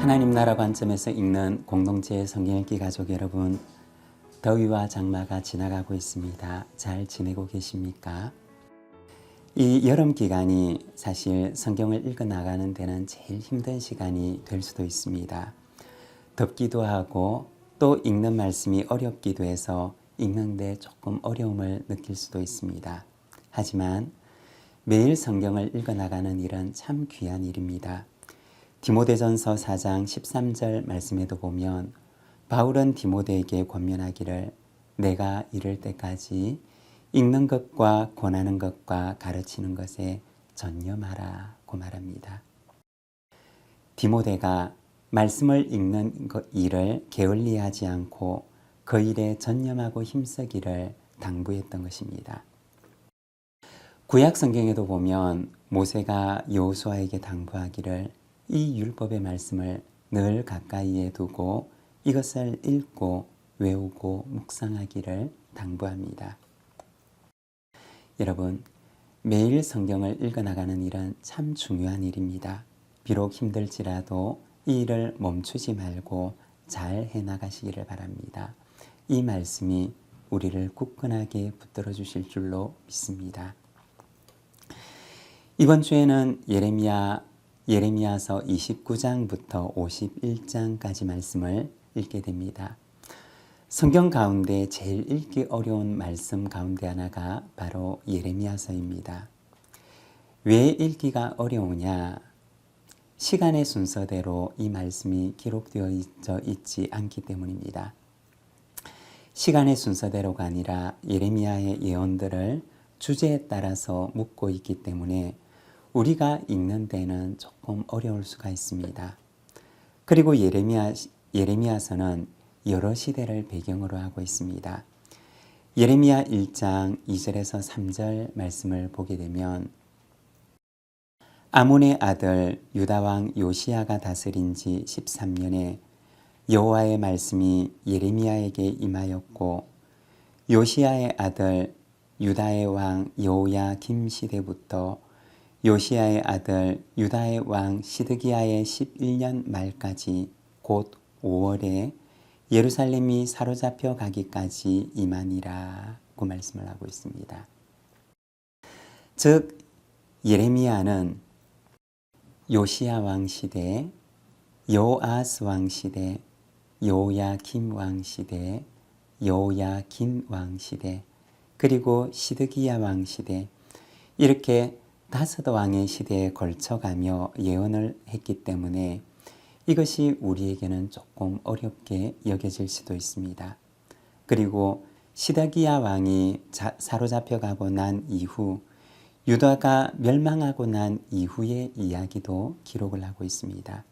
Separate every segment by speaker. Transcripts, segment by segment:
Speaker 1: 하나님 나라 관점에서 읽는 공동체 성경 읽기 가족 여러분, 더위와 장마가 지나가고 있습니다. 잘 지내고 계십니까? 이 여름 기간이 사실 성경을 읽어 나가는 데는 제일 힘든 시간이 될 수도 있습니다. 덥기도 하고 또 읽는 말씀이 어렵기도 해서 읽는데 조금 어려움을 느낄 수도 있습니다. 하지만 매일 성경을 읽어 나가는 일은 참 귀한 일입니다. 디모데전서 4장 13절 말씀에도 보면 바울은 디모데에게 권면하기를 내가 이를 때까지 읽는 것과 권하는 것과 가르치는 것에 전념하라고 말합니다. 디모데가 말씀을 읽는 일을 게을리하지 않고 그 일에 전념하고 힘쓰기를 당부했던 것입니다. 구약 성경에도 보면 모세가 여호수아에게 당부하기를 이 율법의 말씀을 늘 가까이에 두고 이것을 읽고 외우고 묵상하기를 당부합니다. 여러분, 매일 성경을 읽어나가는 일은 참 중요한 일입니다. 비록 힘들지라도 이 일을 멈추지 말고 잘 해나가시기를 바랍니다. 이 말씀이 우리를 굳건하게 붙들어 주실 줄로 믿습니다. 이번 주에는 예레미야서 29장부터 51장까지 말씀을 읽게 됩니다. 성경 가운데 제일 읽기 어려운 말씀 가운데 하나가 바로 예레미야서입니다. 왜 읽기가 어려우냐? 시간의 순서대로 이 말씀이 기록되어 있지 않기 때문입니다. 시간의 순서대로가 아니라 예레미야의 예언들을 주제에 따라서 묶고 있기 때문에 우리가 읽는 데는 조금 어려울 수가 있습니다. 그리고 예레미야서는 여러 시대를 배경으로 하고 있습니다. 예레미야 1장 2절에서 3절 말씀을 보게 되면 아몬의 아들 유다왕 요시야가 다스린 지 13년에 여호와의 말씀이 예레미야에게 임하였고 요시야의 아들 유다의 왕 여호야김 시대부터 요시야의 아들 유다의 왕 시드기야의 11년 말까지 곧 5월에 예루살렘이 사로잡혀 가기까지 임하니라고 말씀을 하고 있습니다. 즉 예레미야는 요시야 왕 시대, 요아스 왕 시대, 요야김 왕 시대, 요야긴 왕 시대, 그리고 시드기야 왕 시대, 이렇게 5 왕의 시대에 걸쳐가며 예언을 했기 때문에 이것이 우리에게는 조금 어렵게 여겨질 수도 있습니다. 그리고 시드기야 왕이 사로잡혀가고 난 이후 유다가 멸망하고 난 이후의 이야기도 기록을 하고 있습니다.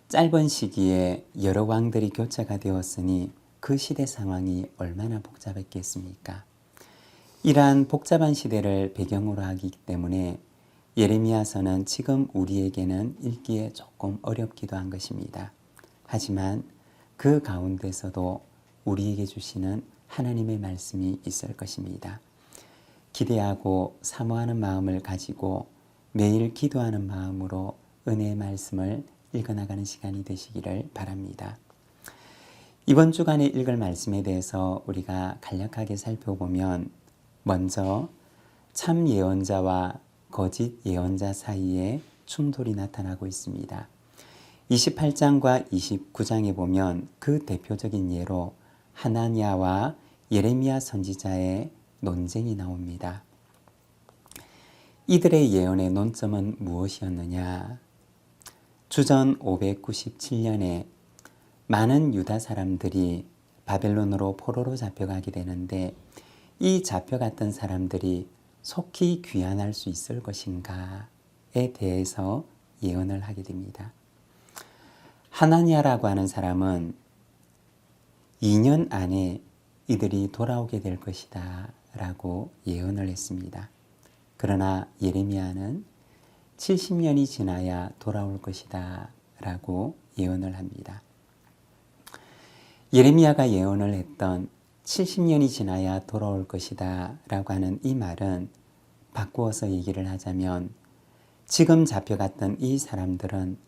Speaker 1: 짧은 시기에 여러 왕들이 교체가 되었으니 그 시대 상황이 얼마나 복잡했겠습니까? 이러한 복잡한 시대를 배경으로 하기 때문에 예레미야서는 지금 우리에게는 읽기에 조금 어렵기도 한 것입니다. 하지만 그 가운데서도 우리에게 주시는 하나님의 말씀이 있을 것입니다. 기대하고 사모하는 마음을 가지고 매일 기도하는 마음으로 은혜의 말씀을 읽어나가는 시간이 되시기를 바랍니다. 이번 주간에 읽을 말씀에 대해서 우리가 간략하게 살펴보면 먼저 참 예언자와 거짓 예언자 사이에 충돌이 나타나고 있습니다. 28장과 29장에 보면 그 대표적인 예로 하나냐와 예레미야 선지자의 논쟁이 나옵니다. 이들의 예언의 논점은 무엇이었느냐? 주전 597년에 많은 유다 사람들이 바벨론으로 포로로 잡혀가게 되는데 이 잡혀갔던 사람들이 속히 귀환할 수 있을 것인가에 대해서 예언을 하게 됩니다. 하나냐라고 하는 사람은 2년 안에 이들이 돌아오게 될 것이다 라고 예언을 했습니다. 그러나 예레미야는 70년이 지나야 돌아올 것이다 라고 예언을 합니다. 예레미야가 예언을 했던 70년이 지나야 돌아올 것이다 라고 하는 이 말은 바꾸어서 얘기를 하자면 지금 잡혀갔던 이 사람들은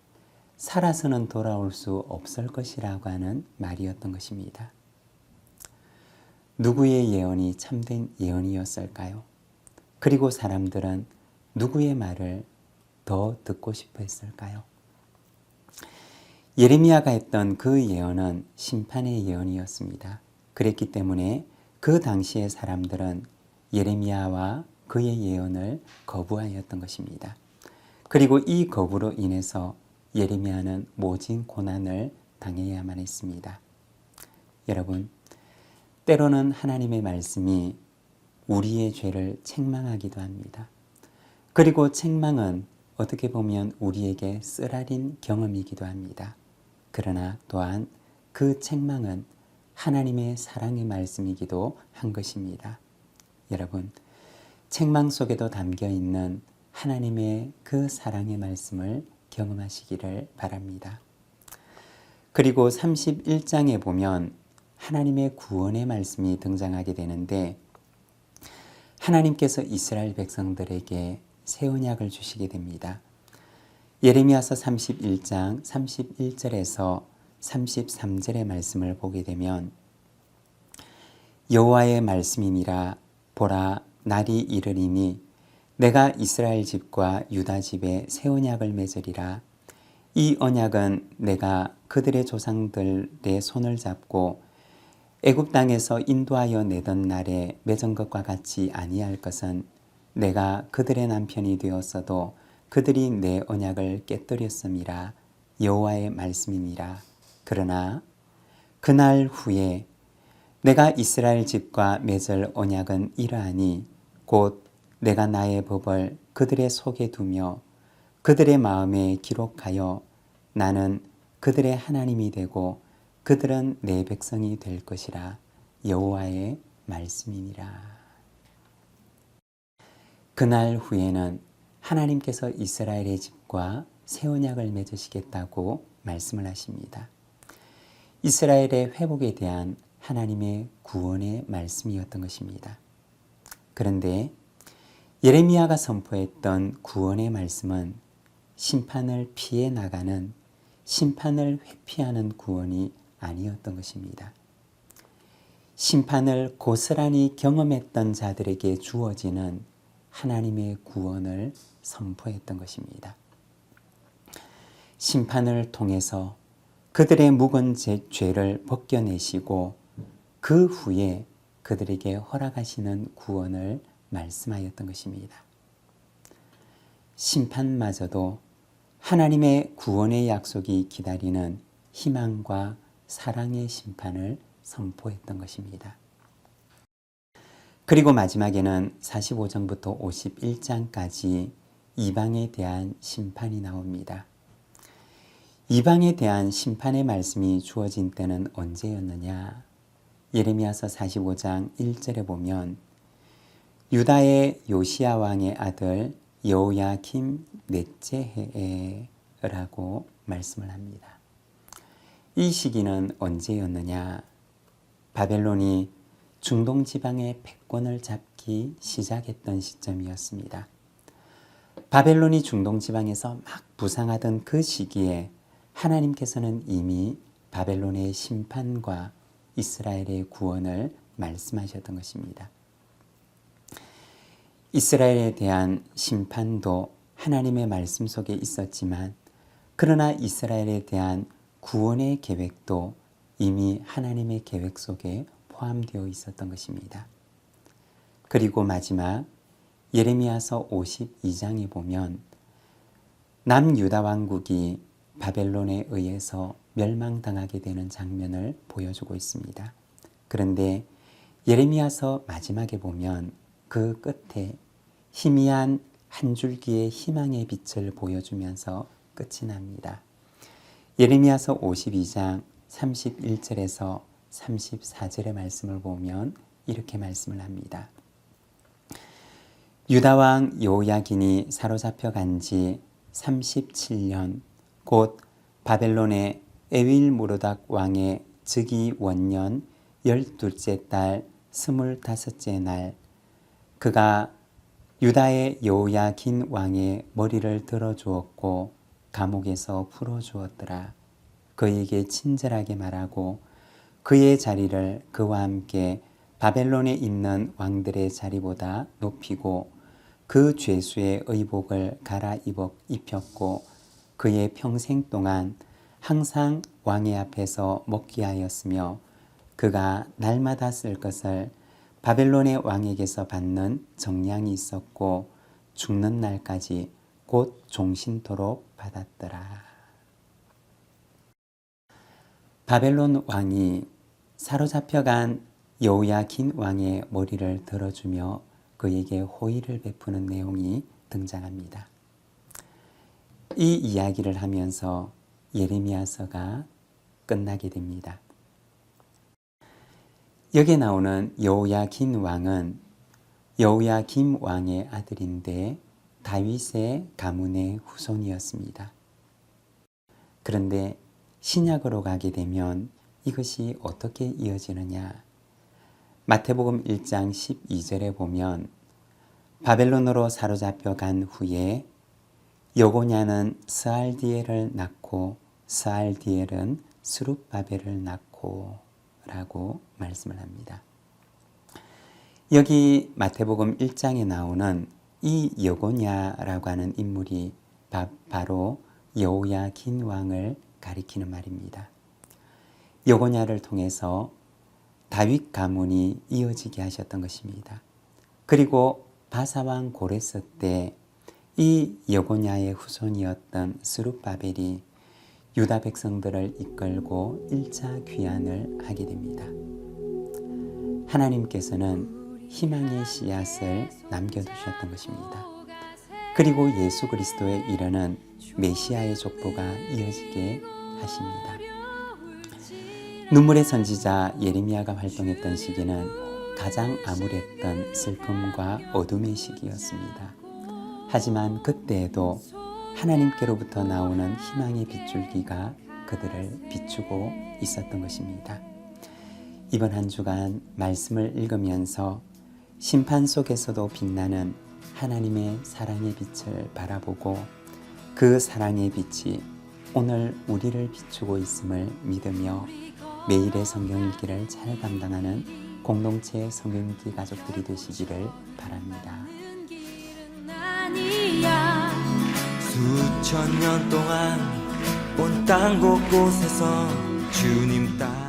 Speaker 1: 살아서는 돌아올 수 없을 것이라고 하는 말이었던 것입니다. 누구의 예언이 참된 예언이었을까요? 그리고 사람들은 누구의 말을 더 듣고 싶어 했을까요? 예레미야가 했던 그 예언은 심판의 예언이었습니다. 그랬기 때문에 그 당시의 사람들은 예레미야와 그의 예언을 거부하였던 것입니다. 그리고 이 거부로 인해서 예레미야는 모진 고난을 당해야만 했습니다. 여러분, 때로는 하나님의 말씀이 우리의 죄를 책망하기도 합니다. 그리고 책망은 어떻게 보면 우리에게 쓰라린 경험이기도 합니다. 그러나 또한 그 책망은 하나님의 사랑의 말씀이기도 한 것입니다. 여러분, 책망 속에도 담겨 있는 하나님의 그 사랑의 말씀을 경험하시기를 바랍니다. 그리고 31장에 보면 하나님의 구원의 말씀이 등장하게 되는데 하나님께서 이스라엘 백성들에게 새 언약을 주시게 됩니다. 예레미야서 31장 31절에서 33절의 말씀을 보게 되면 여호와의 말씀이니라 보라 날이 이르리니 내가 이스라엘 집과 유다 집에 새 언약을 맺으리라. 이 언약은 내가 그들의 조상들의 손을 잡고 애굽 땅에서 인도하여 내던 날에 맺은 것과 같이 아니할 것은 내가 그들의 남편이 되었어도 그들이 내 언약을 깨뜨렸음이라. 여호와의 말씀이니라. 그러나 그날 후에 내가 이스라엘 집과 맺을 언약은 이러하니 곧 내가 나의 법을 그들의 속에 두며 그들의 마음에 기록하여 나는 그들의 하나님이 되고 그들은 내 백성이 될 것이라. 여호와의 말씀이니라. 그날 후에는 하나님께서 이스라엘의 집과 새 언약을 맺으시겠다고 말씀을 하십니다. 이스라엘의 회복에 대한 하나님의 구원의 말씀이었던 것입니다. 그런데 예레미야가 선포했던 구원의 말씀은 심판을 피해 나가는, 심판을 회피하는 구원이 아니었던 것입니다. 심판을 고스란히 경험했던 자들에게 주어지는 하나님의 구원을 선포했던 것입니다. 심판을 통해서 그들의 묵은 죄를 벗겨내시고 그 후에 그들에게 허락하시는 구원을 말씀하였던 것입니다. 심판마저도 하나님의 구원의 약속이 기다리는 희망과 사랑의 심판을 선포했던 것입니다. 그리고 마지막에는 45장부터 51장까지 이방에 대한 심판이 나옵니다. 이방에 대한 심판의 말씀이 주어진 때는 언제였느냐? 예레미야서 45장 1절에 보면 유다의 요시야 왕의 아들 여호야김 넷째 해에라고 말씀을 합니다. 이 시기는 언제였느냐? 바벨론이 중동 지방의 패권을 잡기 시작했던 시점이었습니다. 바벨론이 중동 지방에서 막 부상하던 그 시기에 하나님께서는 이미 바벨론의 심판과 이스라엘의 구원을 말씀하셨던 것입니다. 이스라엘에 대한 심판도 하나님의 말씀 속에 있었지만 그러나 이스라엘에 대한 구원의 계획도 이미 하나님의 계획 속에 포함되어 있었던 것입니다. 그리고 마지막 예레미야서 52장에 보면 남유다 왕국이 바벨론에 의해서 멸망당하게 되는 장면을 보여주고 있습니다. 그런데 예레미야서 마지막에 보면 그 끝에 희미한 한 줄기의 희망의 빛을 보여주면서 끝이 납니다. 예레미야서 52장 31절에서 34절의 말씀을 보면 이렇게 말씀을 합니다. 유다왕 여호야긴이 사로잡혀 간 지 37년 곧 바벨론의 에윌무로닥 왕의 즉위 원년 12째 달 25째 날 그가 유다의 여호야긴 왕의 머리를 들어주었고 감옥에서 풀어주었더라. 그에게 친절하게 말하고 그의 자리를 그와 함께 바벨론에 있는 왕들의 자리보다 높이고 그 죄수의 의복을 입혔고 그의 평생 동안 항상 왕의 앞에서 먹게 하였으며 그가 날마다 쓸 것을 바벨론의 왕에게서 받는 정량이 있었고 죽는 날까지 곧 종신토록 받았더라. 바벨론 왕이 사로잡혀간 여호야긴 왕의 머리를 들어주며 그에게 호의를 베푸는 내용이 등장합니다. 이 이야기를 하면서 예레미야서가 끝나게 됩니다. 여기에 나오는 여호야긴 왕은 여호야김 왕의 아들인데 다윗의 가문의 후손이었습니다. 그런데 신약으로 가게 되면 이것이 어떻게 이어지느냐? 마태복음 1장 12절에 보면 바벨론으로 사로잡혀 간 후에 여고냐는 스알디엘을 낳고 스알디엘은 스룹바벨을 낳고 라고 말씀을 합니다. 여기 마태복음 1장에 나오는 이 여고냐라고 하는 인물이 바로 여호야긴 왕을 가리키는 말입니다. 여고냐를 통해서 다윗 가문이 이어지게 하셨던 것입니다. 그리고 바사왕 고레스 때 이 여고냐의 후손이었던 스룹바벨이 유다 백성들을 이끌고 1차 귀환을 하게 됩니다. 하나님께서는 희망의 씨앗을 남겨두셨던 것입니다. 그리고 예수 그리스도에 이르는 메시아의 족보가 이어지게 하십니다. 눈물의 선지자 예레미야가 활동했던 시기는 가장 암울했던 슬픔과 어둠의 시기였습니다. 하지만 그때에도 하나님께로부터 나오는 희망의 빗줄기가 그들을 비추고 있었던 것입니다. 이번 한 주간 말씀을 읽으면서 심판 속에서도 빛나는 하나님의 사랑의 빛을 바라보고 그 사랑의 빛이 오늘 우리를 비추고 있음을 믿으며 매일의 성경 읽기를 잘 감당하는 공동체 성경 읽기 가족들이 되시기를 바랍니다.
Speaker 2: 수천 년 동안 온 땅 곳곳에서 주님 따라